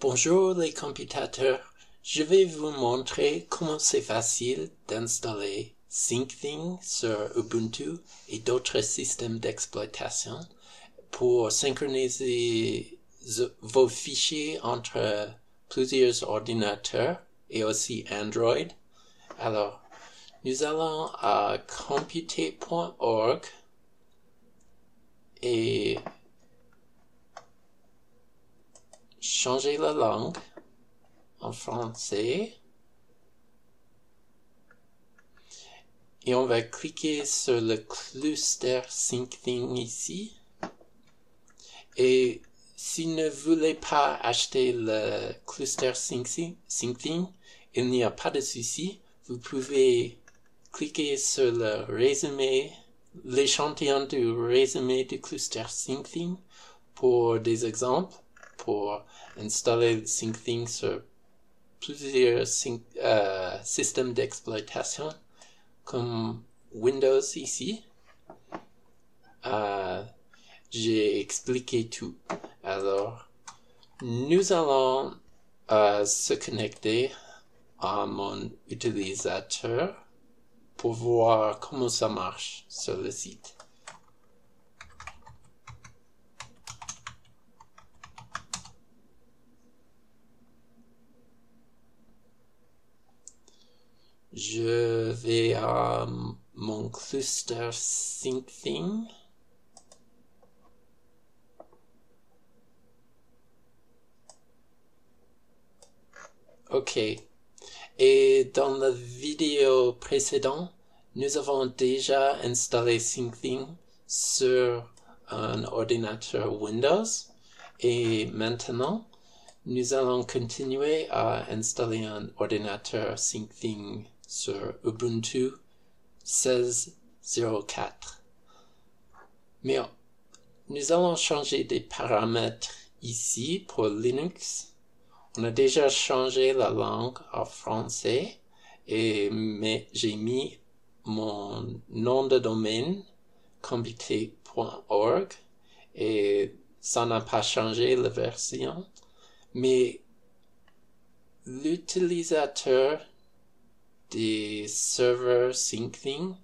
Bonjour les computateurs, je vais vous montrer comment c'est facile d'installer Syncthing sur Ubuntu et d'autres systèmes d'exploitation pour synchroniser vos fichiers entre plusieurs ordinateurs et aussi Android. Alors, nous allons à computer.org et changer la langue en français. Et on va cliquer sur le cluster Syncthing ici. Et si vous ne voulez pas acheter le cluster Syncthing, il n'y a pas de souci. Vous pouvez cliquer sur le résumé, l'échantillon du résumé du cluster Syncthing pour des exemples, pour installer le Syncthing sur plusieurs systèmes d'exploitation comme Windows ici. J'ai expliqué tout. Alors, nous allons se connecter à mon utilisateur pour voir comment ça marche sur le site. Je vais à mon cluster Syncthing. OK. Et dans la vidéo précédente, nous avons déjà installé Syncthing sur un ordinateur Windows. Et maintenant, nous allons continuer à installer un ordinateur Syncthing sur Ubuntu 16.04. Mais nous allons changer des paramètres ici pour Linux. On a déjà changé la langue en français mais j'ai mis mon nom de domaine computer.org et ça n'a pas changé la version. Mais l'utilisateur des serveurs Syncthing,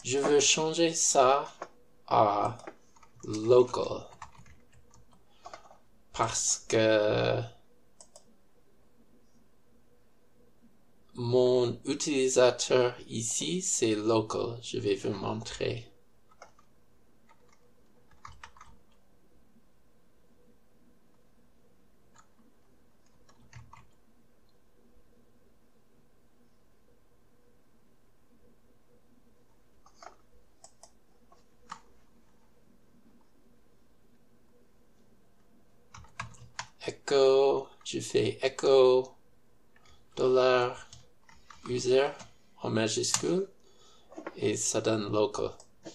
je veux changer ça à local parce que mon utilisateur ici c'est local. Je vais vous montrer. Echo, je fais echo $user en majuscule et ça donne local.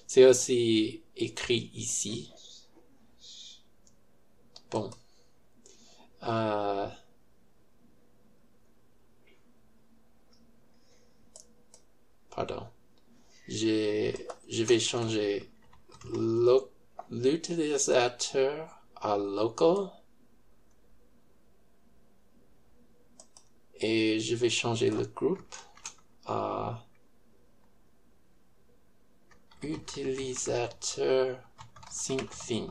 C'est aussi écrit ici. Bon. Pardon. Je vais changer l'utilisateur à local. Et je vais changer le groupe à utilisateur Syncthing.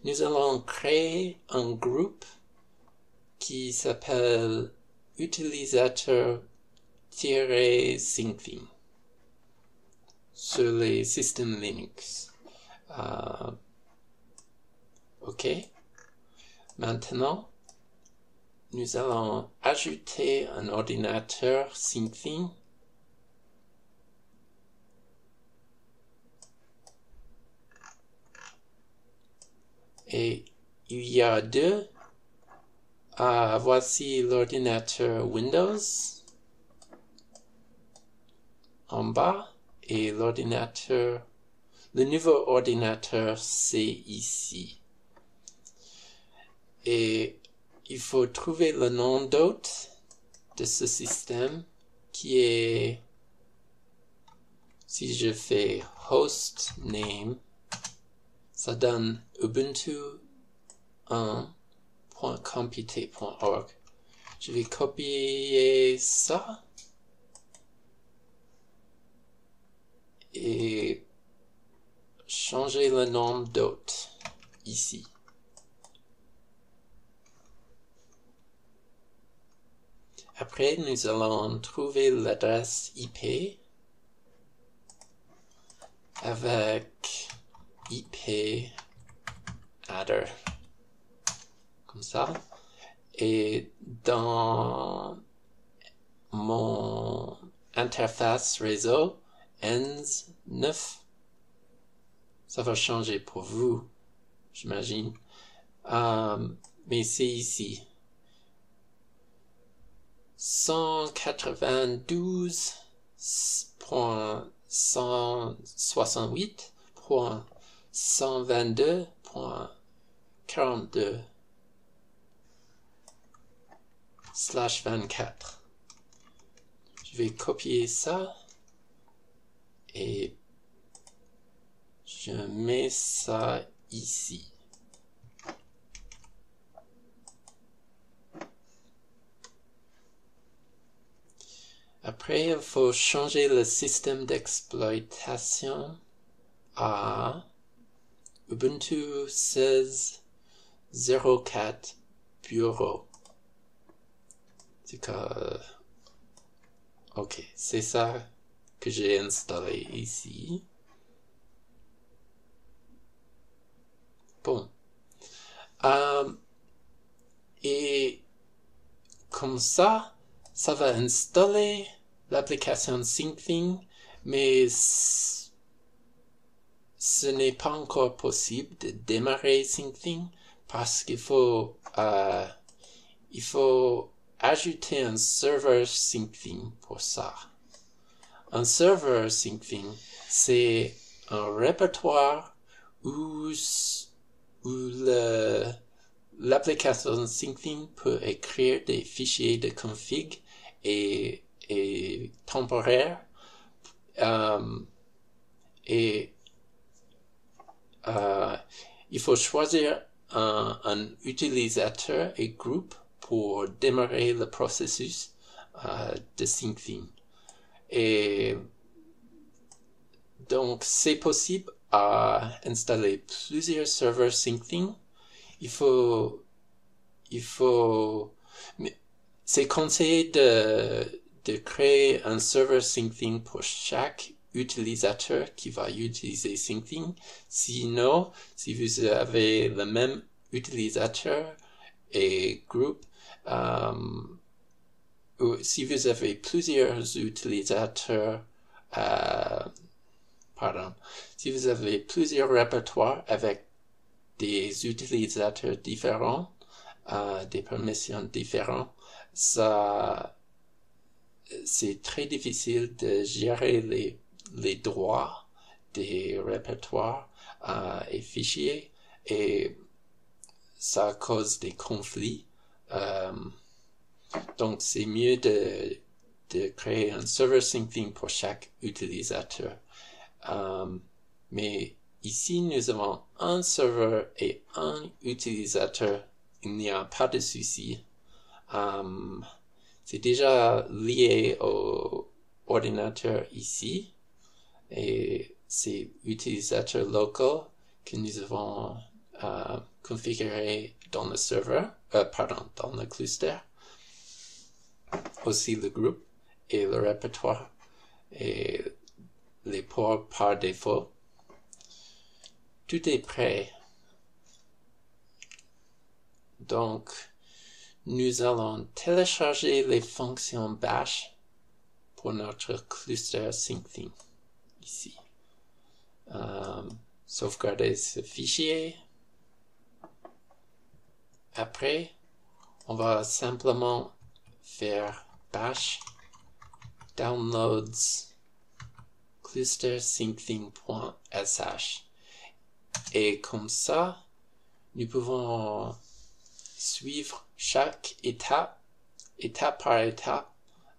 Nous allons créer un groupe qui s'appelle utilisateur-Syncthing sur les systèmes Linux. OK. Maintenant, nous allons ajouter un ordinateur Syncthing. Et il y a deux. Voici l'ordinateur Windows en bas et le nouveau ordinateur c'est ici. Et il faut trouver le nom d'hôte de ce système qui est, si je fais host name, ça donne ubuntu 1.compt.org. Je vais copier ça et changer le nom d'hôte ici. Après, nous allons trouver l'adresse IP avec IP adder, comme ça. Et dans mon interface réseau ENS9, ça va changer pour vous, j'imagine. Mais c'est ici. 192.168.122.42/24. Je vais copier ça et je mets ça ici. Après, il faut changer le système d'exploitation à Ubuntu 16.04 Bureau. C'est que, ok, c'est ça que j'ai installé ici. Bon. Et comme ça va installer l'application SyncThing, mais ce n'est pas encore possible de démarrer SyncThing parce qu'il faut ajouter un serveur SyncThing pour ça. Un serveur SyncThing, c'est un répertoire où l'application SyncThing peut écrire des fichiers de config et temporaires il faut choisir un utilisateur et groupe pour démarrer le processus de SyncThing. Et donc, c'est possible à installer plusieurs serveurs SyncThing. C'est conseillé de créer un serveur SyncThing pour chaque utilisateur qui va utiliser SyncThing. Sinon, si vous avez le même utilisateur et groupe, ou si vous avez plusieurs utilisateurs, si vous avez plusieurs répertoires avec des utilisateurs différents, des permissions différentes, c'est très difficile de gérer les droits des répertoires et fichiers, et ça cause des conflits. Donc c'est mieux de créer un serveur SyncThing pour chaque utilisateur. Mais ici, nous avons un serveur et un utilisateur. Il n'y a pas de souci. C'est déjà lié au ordinateur ici. Et c'est utilisateur local que nous avons configuré dans le serveur, dans le cluster. Aussi le groupe et le répertoire et les ports par défaut. Tout est prêt. Donc, nous allons télécharger les fonctions bash pour notre cluster SyncThing ici. Sauvegarder ce fichier. Après, on va simplement faire bash downloads clustersyncthing.sh et comme ça, nous pouvons suivre chaque étape par étape,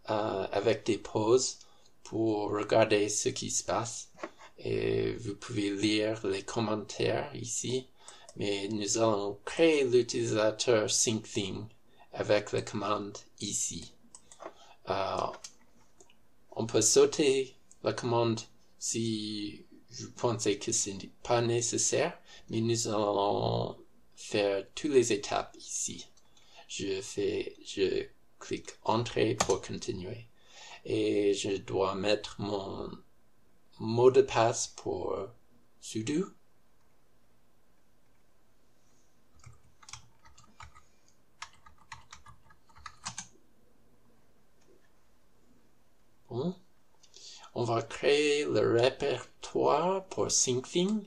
avec des pauses pour regarder ce qui se passe et vous pouvez lire les commentaires ici. Mais nous allons créer l'utilisateur SyncThing avec la commande ici. On peut sauter la commande si vous pensez que ce n'est pas nécessaire, mais nous allons faire toutes les étapes ici. Je clique Entrée pour continuer. Et je dois mettre mon mot de passe pour sudo. Bon. On va créer le répertoire pour SyncThing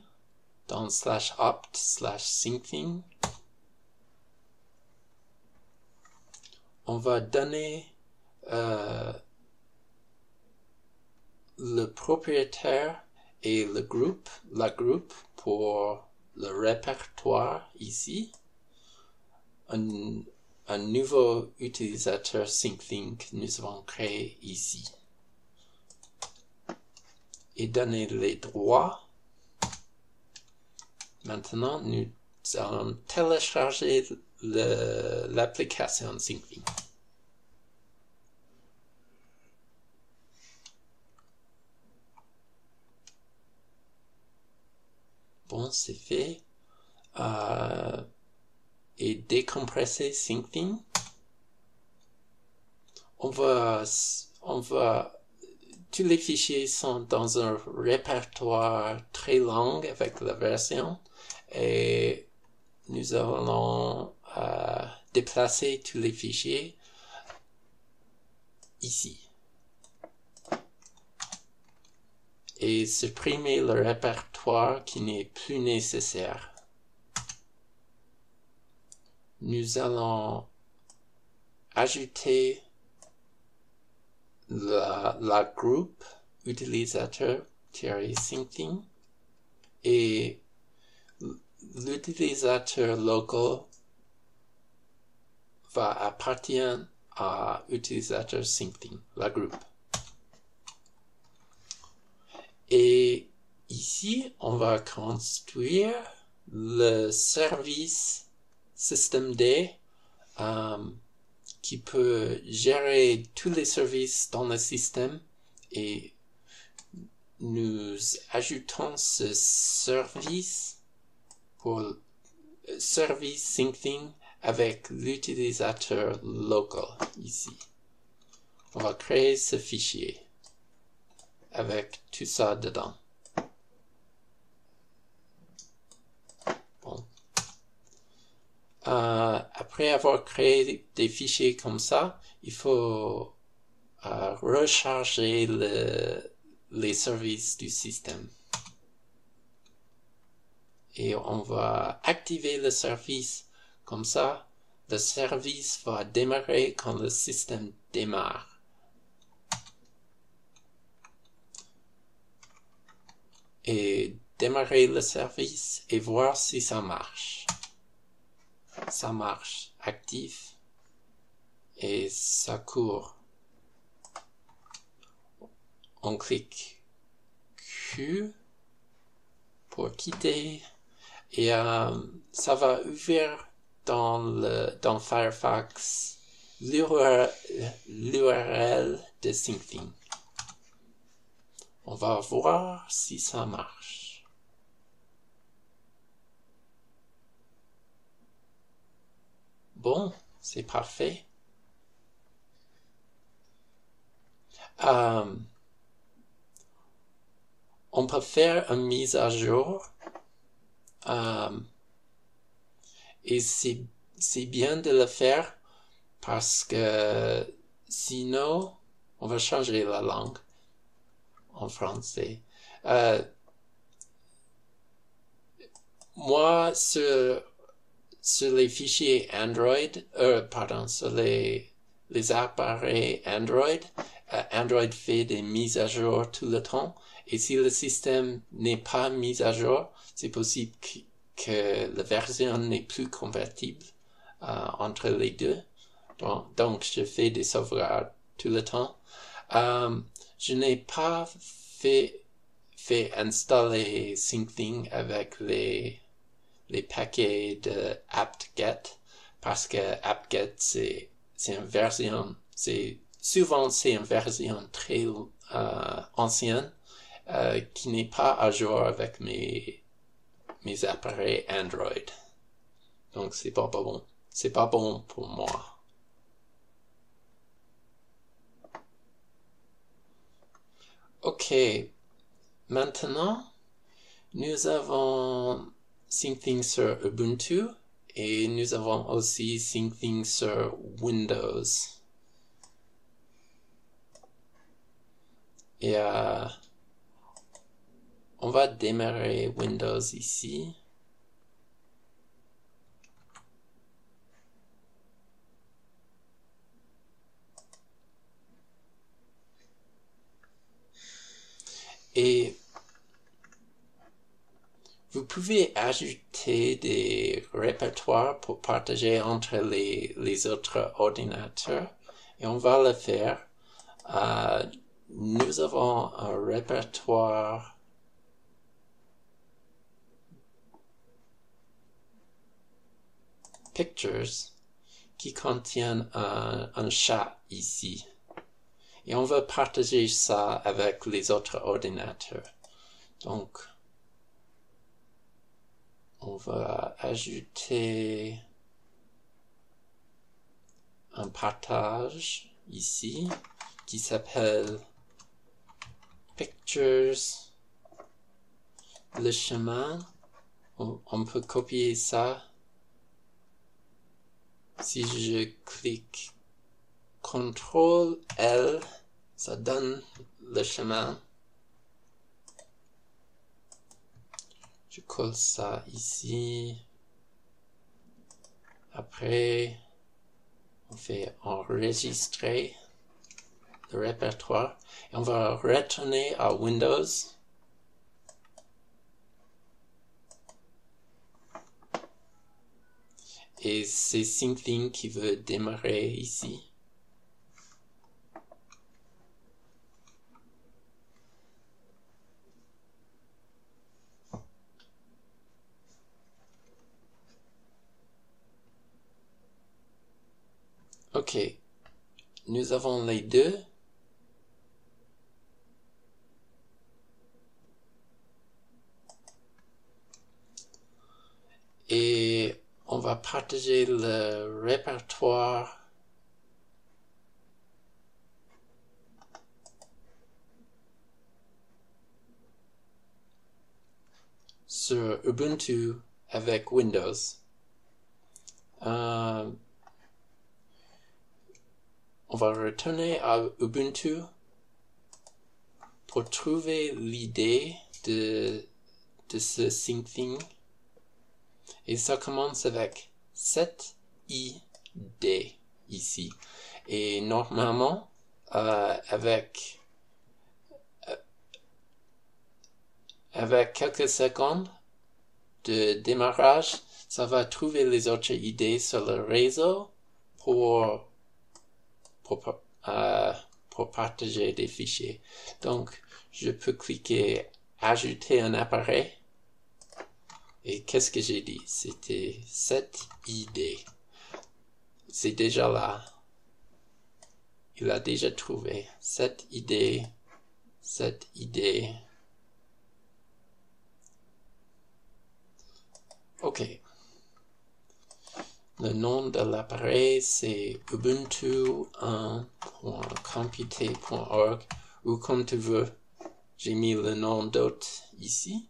dans /opt/SyncThing. On va donner le propriétaire et le groupe, la groupe pour le répertoire ici. Un nouveau utilisateur SyncThing que nous avons créé ici. Et donner les droits. Maintenant, nous allons télécharger l'application SyncThing. Bon, c'est fait. Et décompresser SyncThing. On va tous les fichiers sont dans un répertoire très long avec la version et nous allons déplacer tous les fichiers ici et supprimer le répertoire qui n'est plus nécessaire. Nous allons ajouter la groupe utilisateur-SyncThing et l'utilisateur local va appartenir à utilisateur SyncThing, la groupe. Et ici, on va construire le service systemd qui peut gérer tous les services dans le système et nous ajoutons ce service pour service SyncThing avec l'utilisateur local ici. On va créer ce fichier avec tout ça dedans. Bon. Après avoir créé des fichiers comme ça, il faut recharger les services du système. Et on va activer le service comme ça. Le service va démarrer quand le système démarre. Et démarrer le service et voir si ça marche. Ça marche, actif, et ça court. On clique Q pour quitter, et ça va ouvrir dans Firefox l'URL de SyncThing. On va voir si ça marche. Bon, c'est parfait. On peut faire une mise à jour. Et c'est bien de le faire parce que sinon, on va changer la langue en français. Moi, sur les fichiers Android, sur les appareils Android, Android fait des mises à jour tout le temps. Et si le système n'est pas mis à jour, c'est possible que la version n'est plus compatible entre les deux. Donc, je fais des sauvegardes tout le temps. Je n'ai pas fait fait installer SyncThing avec les paquets de apt-get parce que apt-get c'est une version, souvent c'est une version très ancienne qui n'est pas à jour avec mes appareils Android. Donc c'est pas bon. C'est pas bon pour moi. Ok. Maintenant, nous avons SyncThing sur Ubuntu et nous avons aussi SyncThing sur Windows. Et on va démarrer Windows ici. Et vous pouvez ajouter des répertoires pour partager entre les autres ordinateurs. Et on va le faire. Nous avons un répertoire Pictures qui contient un chat ici. Et on va partager ça avec les autres ordinateurs. Donc, on va ajouter un partage ici qui s'appelle Pictures. Le chemin, on peut copier ça. Si je clique CTRL L, ça donne le chemin. Je colle ça ici. Après, on fait enregistrer le répertoire. Et on va retourner à Windows. Et c'est SyncThing qui veut démarrer ici. Ok, nous avons les deux. Et on va partager le répertoire sur Ubuntu avec Windows. On va retourner à Ubuntu pour trouver l'idée de ce SyncThing. Et ça commence avec cette ID ici. Et normalement, avec quelques secondes de démarrage, ça va trouver les autres idées sur le réseau pour partager des fichiers. Donc, je peux cliquer ajouter un appareil. Et qu'est-ce que j'ai dit? C'était cette idée. C'est déjà là. Il a déjà trouvé cette idée. Ok. Le nom de l'appareil, c'est ubuntu1.computer.org ou comme tu veux. J'ai mis le nom d'autre ici.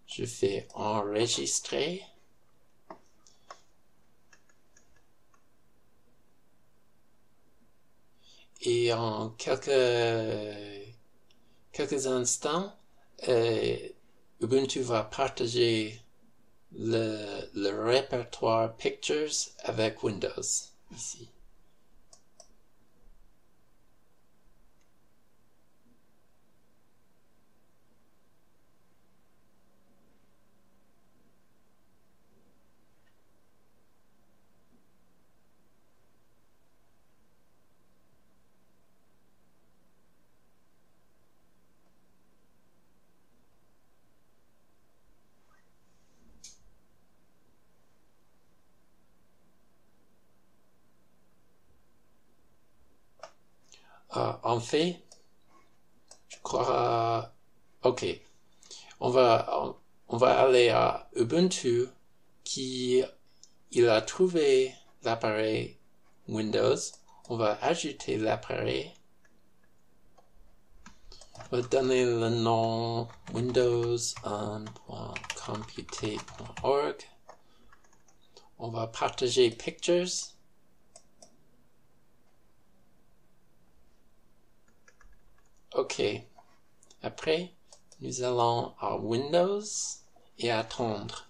Je fais enregistrer. Et en quelques instants, Ubuntu va partager le répertoire Pictures avec Windows ici. En fait, je crois... Ok. On va aller à Ubuntu qui il a trouvé l'appareil Windows. On va ajouter l'appareil. On va donner le nom windows1.computer.org. On va partager Pictures. OK. Après, nous allons à Windows et attendre.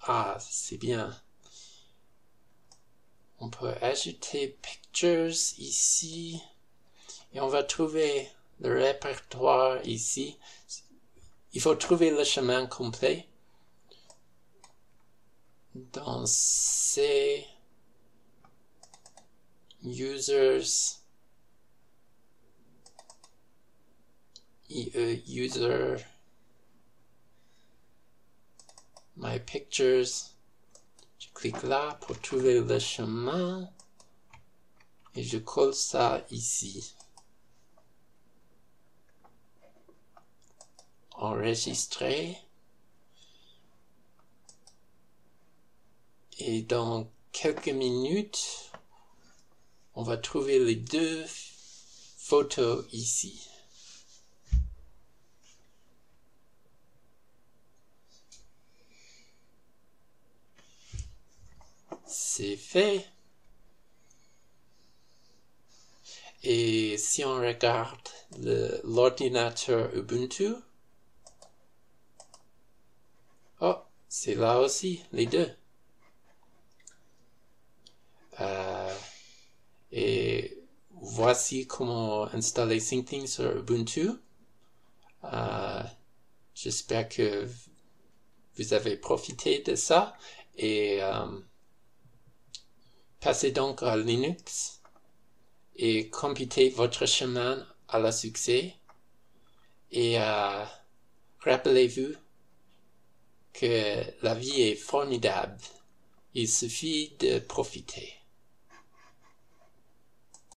Ah, c'est bien. On peut ajouter Pictures ici. Et on va trouver le répertoire ici. Il faut trouver le chemin complet. Dans ces users, user, my pictures, je clique là pour trouver le chemin et je colle ça ici. Enregistrer. Et dans quelques minutes, on va trouver les deux photos ici. C'est fait. Et si on regarde l'ordinateur Ubuntu, oh, c'est là aussi, les deux. Et voici comment installer Syncthing sur Ubuntu. J'espère que vous avez profité de ça. Et passez donc à Linux et computez votre chemin à la succès. Et rappelez-vous que la vie est formidable. Il suffit de profiter.